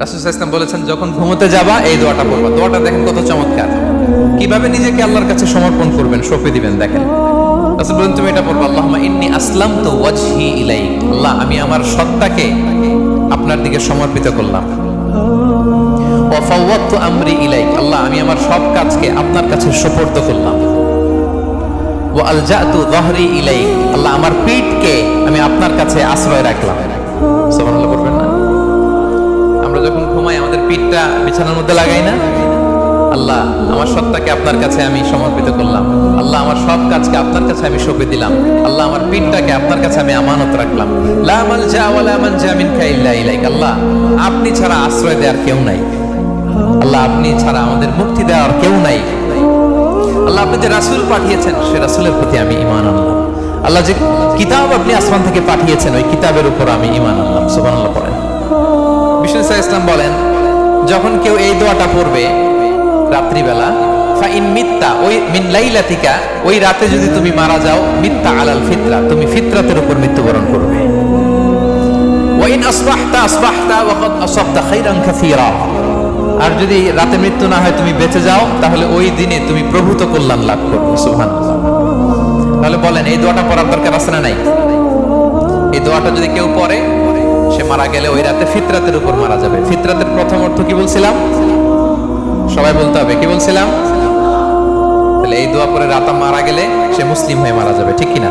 রাসূল সাল্লাল্লাহু আলাইহি ওয়াসাল্লাম বলেছেন, যখন ঘুমোতে যাবা এই দোয়াটা পড়বা। দোয়াটা দেখেন কত চমৎকার, কিভাবে নিজেকে আল্লাহর কাছে সমর্পণ করবেন, সঁপে দিবেন। দেখেন রাসূল বলেন, তুমি এটা পড়বা, আল্লাহুম্মা ইন্নী আসলামতু ওয়াজহি ইলাইক, আল্লাহ আমি আমার সত্তাকে আপনার দিকে সমর্পিত করলাম। ওয়া ফাওয়াদতু আমরি ইলাইক, আল্লাহ আমি আমার সব কাজকে আপনার কাছে সুপর্দ করলাম। ওয়া আলজাতু যহরি ইলাইক, আল্লাহ আমার পিঠকে আমি আপনার কাছে আশ্রয় রাখলাম। সুবহানাল্লাহ বলবেন না? আমরা যখন ঘুমাই আমাদের পিঠটা বিছানার মধ্যে লাগাই না? আল্লাহ আমার সত্তাকে আপনার কাছে আমি সমর্পিত করলাম, আল্লাহ আমার সব কাজকে আপনার কাছে আমি সঁপে দিলাম, আল্লাহ আমার পিঠটাকে আপনার কাছে আমি আমানত রাখলাম। লা মালজা ওয়ালা মানজা মিনকা ইল্লা ইলাইক, আল্লাহ আপনি ছাড়া আশ্রয় দেওয়ার কেউ নাই, আল্লাহ আপনি ছাড়া আমাদের মুক্তি দেওয়ার কেউ নাই। আল্লাহ আপনি যে রাসূল পাঠিয়েছেন সে রাসূলের প্রতি আমি ঈমান আনলাম। আল্লাহ যে কিতাব আপনি আসমান থেকে পাঠিয়েছেন ওই কিতাবের উপর আমি ঈমান আনলাম। সুবহানাল্লাহ পড়েন। বিষ্ণু ইসলাম বলেন, যখন কেউ এই দোয়াটা পড়বে রাত্রিবেলা, ফা ইন মিত্তা, ওই মিন লাইলাতিকা, ওই রাতে যদি তুমি মারা যাও, মিত্তা আলাল ফিতরা, তুমি ফিতরাতের উপর মৃত্যুবরণ করবে। ওয়া ইন আসবাহতা আসবাহতা ওয়া ক্বাদ আসাবতা খাইরান কাসীরা, আর যদি রাতে মৃত্যু না হয় তুমি বেঁচে যাও, তাহলে ওই দিনে তুমি প্রভূত কল্যাণ লাভ করবে। সুবহানাল্লাহ। তাহলে বলেন এই দোয়াটা পড়ার দরকার আছে না নাই? এই দোয়াটা যদি কেউ পড়ে সে মারা গেলে ওই রাতে ফিতরাতের উপর মারা যাবে। ফিতরাতের প্রথম অর্থ কি বলছিলাম? সবাই বলতে হবে, কি বলছিলাম? তাহলে এই দোয়া পরে রাতে মারা গেলে সে মুসলিম হয়ে মারা যাবে, ঠিক কিনা?